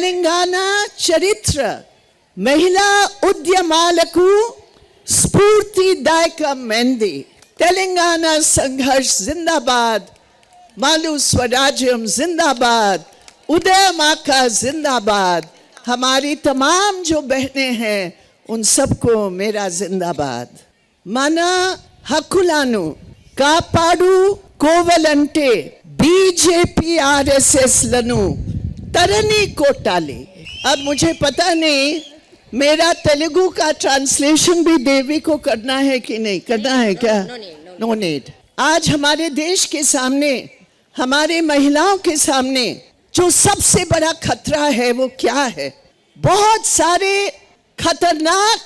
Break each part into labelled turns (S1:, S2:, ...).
S1: తెలంగాణ చరిత్ర మహిళా ఉద్యమాలకు స్ఫూర్తిదాయకమైంది. తెలంగాణ సంఘర్ష్ जिंदाबाद, मालू स्वराज्यम जिंदाबाद, उदय माका जिंदाबाद. हमारी तमाम जो बहनें हैं उन सबको मेरा जिंदाबाद. మన హక్కులను కాపాడు కోవలంటే बीजेपी RSS లను तरनी कोटाली. अब मुझे पता नहीं मेरा तेलुगु का ट्रांसलेशन भी देवी को करना है कि नहीं करना है क्या? No need. आज हमारे देश के सामने, हमारे महिलाओं के सामने जो सबसे बड़ा खतरा है वो क्या है? बहुत सारे खतरनाक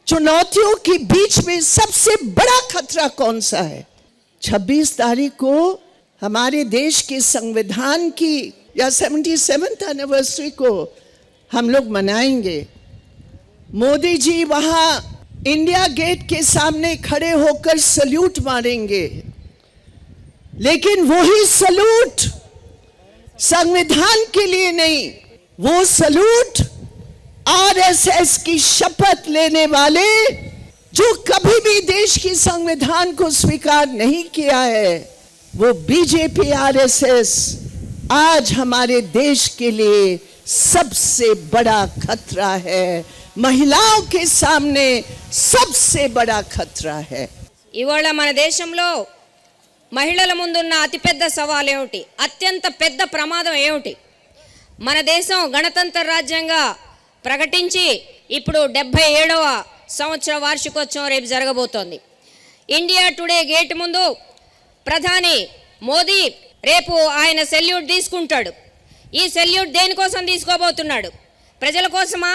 S1: चुनौतियों के बीच में सबसे बड़ा खतरा कौन सा है? 26 तारीख को हमारे देश के संविधान की या 77th एनिवर्सरी को हम लोग मनाएंगे. मोदी जी वहां इंडिया गेट के सामने खड़े होकर सल्यूट मारेंगे, लेकिन वही सल्यूट संविधान के लिए नहीं, वो सल्यूट RSS की शपथ लेने वाले जो कभी भी देश के संविधान को स्वीकार नहीं किया है, वो बीजेपी RSS आज हमारे देश के लिए सबसे बड़ा खतरा है. महिलाओं के सामने सबसे बड़ा खतरा है.
S2: ఇవాళ మన దేశంలో మహిళల ముందున్న అతిపెద్ద సవాల్ ఏమిటి? అత్యంత పెద్ద ప్రమాదం ఏమిటి? మన దేశం గణతంత్ర రాజ్యంగా ప్రకటించి ఇప్పుడు 77వ సంవత్సర వార్షికోత్సవం రేపు జరగబోతోంది. ఇండియా టుడే గేట్ ముందు ప్రధాని మోదీ రేపు ఆయన సెల్యూట్ తీసుకుంటాడు. ఈ సెల్యూట్ దేనికోసం తీసుకోబోతున్నాడు? ప్రజల కోసమా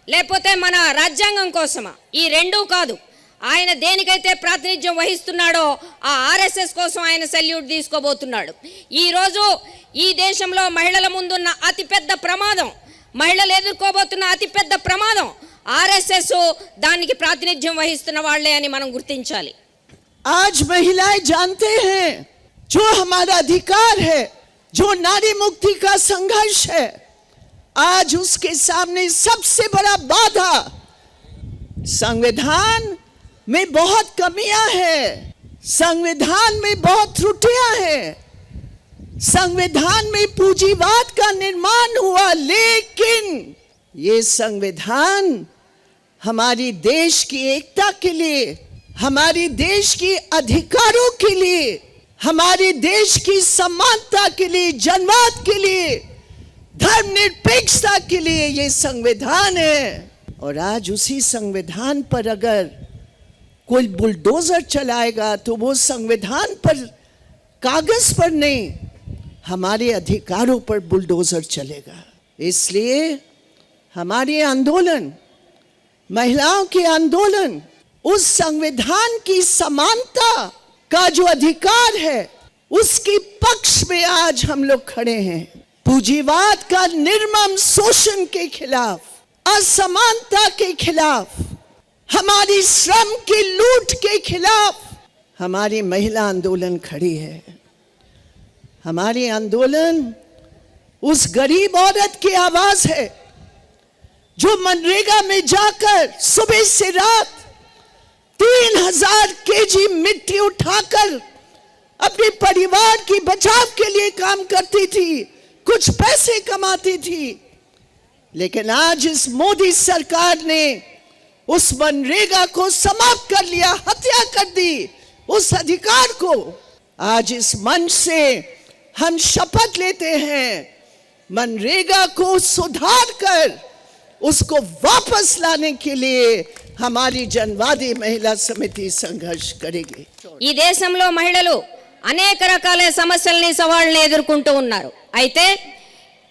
S2: లేకపోతే మన రాజ్యాంగం కోసమా? ఈ రెండూ కాదు. ఆయన దేనికైతే ప్రాతినిధ్యం వహిస్తున్నాడో ఆ RSS కోసం ఆయన సెల్యూట్ తీసుకోబోతున్నాడు. ఈరోజు ఈ దేశంలో మహిళల ముందున్న అతిపెద్ద ప్రమాదం, మహిళలు ఎదుర్కోబోతున్న అతిపెద్ద ప్రమాదం RSS దానికి ప్రాతినిధ్యం వహిస్తున్న వాళ్ళే అని మనం గుర్తించాలి.
S1: आज महिलाएं जानते हैं जो हमारा अधिकार है, जो नारी मुक्ति का संघर्ष है, आज उसके सामने सबसे बड़ा बाधा संविधान में बहुत कमियां हैं, संविधान में बहुत त्रुटियां हैं, संविधान में पूंजीवाद का निर्माण हुआ, लेकिन ये संविधान हमारी देश की एकता के लिए, हमारी देश की अधिकारों के लिए, हमारे देश की समानता के लिए, जनवाद के लिए, धर्मनिरपेक्षता के लिए ये संविधान है. और आज उसी संविधान पर अगर कोई बुलडोजर चलाएगा तो वो संविधान पर, कागज पर नहीं, हमारे अधिकारों पर बुलडोजर चलेगा. इसलिए हमारे आंदोलन, महिलाओं के आंदोलन, उस संविधान की समानता का जो अधिकार है उसके पक्ष में आज हम लोग खड़े हैं. पूंजीवाद का निर्मम शोषण के खिलाफ, असमानता के खिलाफ, हमारी श्रम की लूट के खिलाफ हमारी महिला आंदोलन खड़ी है. हमारी आंदोलन उस गरीब औरत की आवाज है जो मनरेगा में जाकर सुबह से रात 3000 केजी मिट्टी उठाकर अपने परिवार की बचाव के लिए काम करती थी, कुछ पैसे कमाती थी. लेकिन आज इस मोदी सरकार ने उस मनरेगा को समाप्त कर लिया, हत्या कर दी उस अधिकार को. आज इस मंच से हम शपथ लेते हैं, मनरेगा को सुधार कर उसको वापस लाने के लिए हमारी जनवादी महिला समिति संघर्ष करेगी.
S2: ఈ దేశంలో మహిళలు అనేక రకాల సమస్యల్ని, సవాళ్ళని ఎదుర్కొంటూ ఉన్నారు. అయితే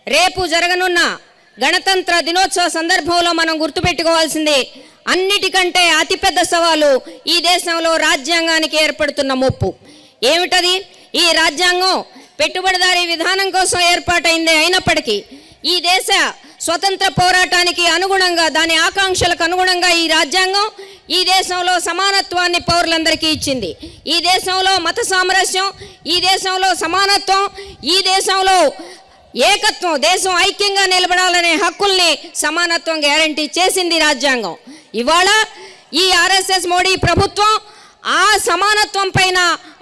S2: రేపు జరగనున్న గణతంత్ర దినోత్సవ సందర్భంలో మనం గుర్తుపెట్టుకోవాల్సింది అన్నిటికంటే అతిపెద్ద సవాలు ఈ దేశంలో రాజ్యాంగానికి ఏర్పడుతున్న ముప్పు. ఏమిటది? ఈ రాజ్యాంగం పెట్టుబడిదారీ విధానం కోసం ఏర్పాటైందే అయినప్పటికీ ఈ దేశ స్వతంత్ర పోరాటానికి అనుగుణంగా, దాని ఆకాంక్షలకు అనుగుణంగా ఈ రాజ్యాంగం ఈ దేశంలో సమానత్వాన్ని పౌరులందరికీ ఇచ్చింది. ఈ దేశంలో మత సామరస్యం, ఈ దేశంలో సమానత్వం, ఈ దేశంలో ఏకత్వం, దేశం ఐక్యంగా నిలబడాలనే హక్కుల్ని సమానత్వం గ్యారంటీ చేసింది రాజ్యాంగం. ఇవాళ ఈ ఆర్ఎస్ఎస్ మోడీ ప్రభుత్వం ఆ సమానత్వం పైన,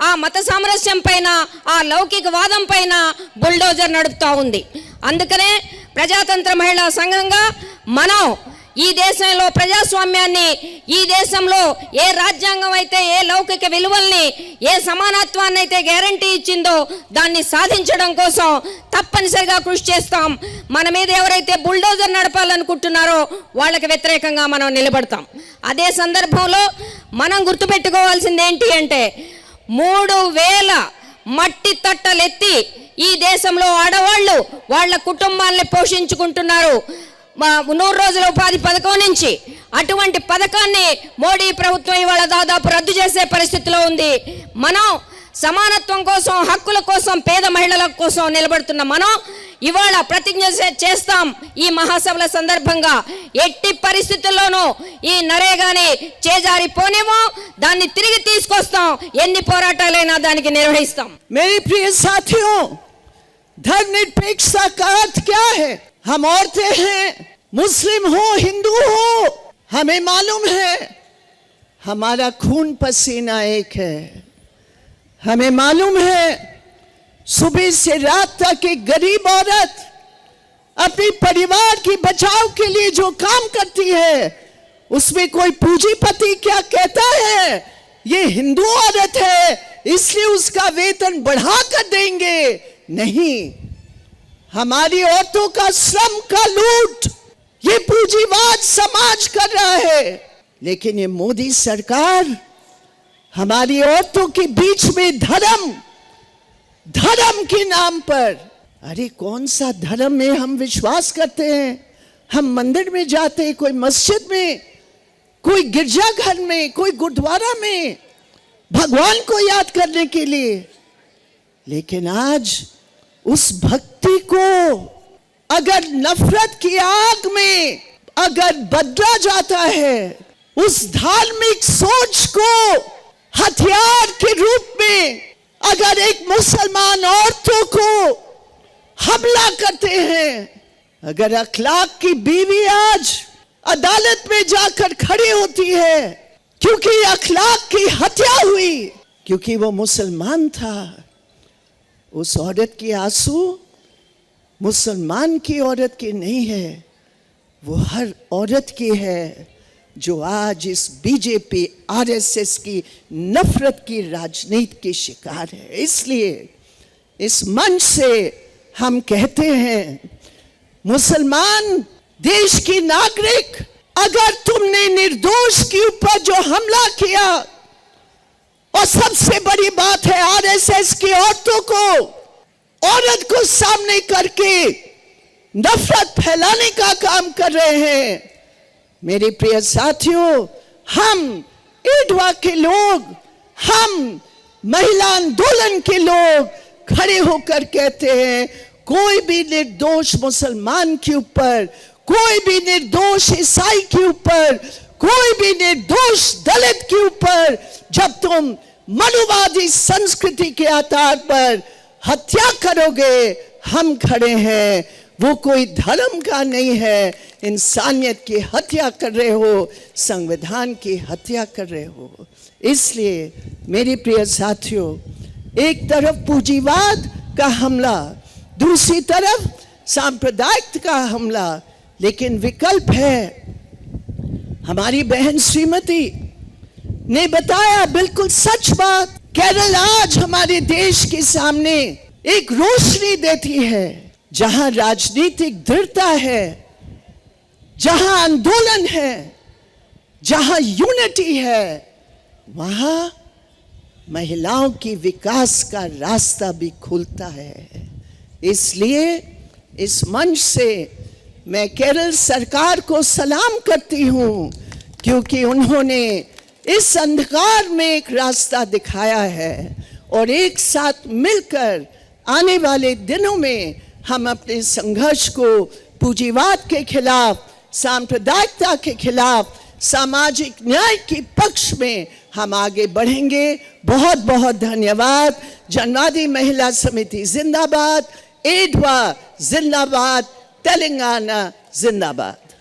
S2: ఆ మత సామరస్యం పైన, ఆ లౌకికవాదం పైన బుల్డోజర్ నడుపుతూ ఉంది. అందుకనే ప్రజాతంత్ర మహిళా సంఘంగా మనం ఈ దేశంలో ప్రజాస్వామ్యాన్ని, ఈ దేశంలో ఏ రాజ్యాంగం అయితే ఏ లౌకిక విలువల్ని, ఏ సమానత్వాన్ని అయితే గ్యారంటీ ఇచ్చిందో దాన్ని సాధించడం కోసం తప్పనిసరిగా కృషి చేస్తాం. మన మీద ఎవరైతే బుల్డోజర్ నడపాలనుకుంటున్నారో వాళ్ళకి వ్యతిరేకంగా మనం నిలబడతాం. అదే సందర్భంలో మనం గుర్తుపెట్టుకోవాల్సింది ఏంటి అంటే 3000 మట్టి తట్టలెత్తి ఈ దేశంలో ఆడవాళ్ళు వాళ్ళ కుటుంబాలని పోషించుకుంటున్నారు 100 రోజుల ఉపాధి పథకం నుంచి. అటువంటి పథకాన్ని మోడీ ప్రభుత్వం ఇవాళ దాదాపు రద్దు చేసే పరిస్థితిలో ఉంది. మనం సమానత్వం కోసం, హక్కుల కోసం, పేద మహిళల కోసం నిలబడుతున్న మనం ఇవాళ ప్రతిజ్ఞ చేస్తాం. ఈ మహాసభల సందర్భంగా ఎట్టి పరిస్థితుల్లోనూ ఈ నరేగాని చేజారిపోనేమో, దాన్ని తిరిగి తీసుకొస్తాం. ఎన్ని పోరాటాలైనా దానికి నిర్వహిస్తాం.
S1: मेरे प्रिय साथियों, धर्मनिरपेक्षता का अर्थ क्या है? हम औरतें हैं, मुस्लिम हो, हिंदू हो, हमें मालूम है हमारा खून पसीना एक है. हमें मालूम है सुबह से रात तक एक गरीब औरत अपने परिवार की बचाव के लिए जो काम करती है, उसमें कोई पूंजीपति क्या कहता है ये हिंदू औरत है इसलिए उसका वेतन बढ़ा कर देंगे. नहीं, हमारी औरतों का श्रम का लूट ये पूंजीवाद समाज कर रहा है. लेकिन ये मोदी सरकार हमारी औरतों के बीच में धर्म के नाम पर, अरे कौन सा धर्म में हम विश्वास करते हैं? हम मंदिर में जाते हैं, कोई मस्जिद में, कोई गिरजाघर में, कोई गुरुद्वारा में, भगवान को याद करने के लिए. लेकिन आज उस भक्ति को अगर नफरत की आग में अगर बदला जाता है, उस धार्मिक सोच को हथियार के रूप में अगर एक मुसलमान औरतों को हमला करते हैं, अगर अखलाक की बीवी आज अदालत में जाकर खड़ी होती है क्योंकि अखलाक की हत्या हुई, क्योंकि वो मुसलमान था, उस औरत की आंसू मुसलमान की औरत की नहीं है, वो हर औरत की है जो आज इस बीजेपी आरएसएस की नफरत की राजनीति की शिकार है. इसलिए इस मंच से हम कहते हैं, मुसलमान देश की नागरिक, अगर तुमने निर्दोष के ऊपर जो हमला किया, और सबसे बड़ी बात है आरएसएस की औरतों को, औरत को सामने करके नफरत फैलाने का काम कर रहे हैं. मेरे प्रिय साथियों, हम एडवा के लोग, हम महिला आंदोलन के लोग खड़े होकर कहते हैं, कोई भी निर्दोष मुसलमान के ऊपर, कोई भी निर्दोष ईसाई के ऊपर, कोई भी निर्दोष दलित के ऊपर जब तुम मनुवादी संस्कृति के आधार पर हत्या करोगे, हम खड़े हैं. वो कोई धर्म का नहीं है, इंसानियत की हत्या कर रहे हो, संविधान की हत्या कर रहे हो. इसलिए मेरे प्रिय साथियों, एक तरफ पूंजीवाद का हमला, दूसरी तरफ सांप्रदायिकता का हमला, लेकिन विकल्प है. हमारी बहन श्रीमती ने बताया बिल्कुल सच बात. केरल आज हमारे देश के सामने एक रोशनी देती है, जहां राजनीतिक दृढ़ता है, जहां आंदोलन है, जहां यूनिटी है, वहां महिलाओं की विकास का रास्ता भी खुलता है. इसलिए इस मंच से मैं केरल सरकार को सलाम करती हूं, क्योंकि उन्होंने इस अंधकार में एक रास्ता दिखाया है. और एक साथ मिलकर आने वाले दिनों में हम अपने संघर्ष को पूंजीवाद के खिलाफ, सांप्रदायिकता के खिलाफ, सामाजिक न्याय के पक्ष में हम आगे बढ़ेंगे. बहुत बहुत धन्यवाद. जनवादी महिला समिति जिंदाबाद, एडवा जिंदाबाद, तेलंगाना जिंदाबाद।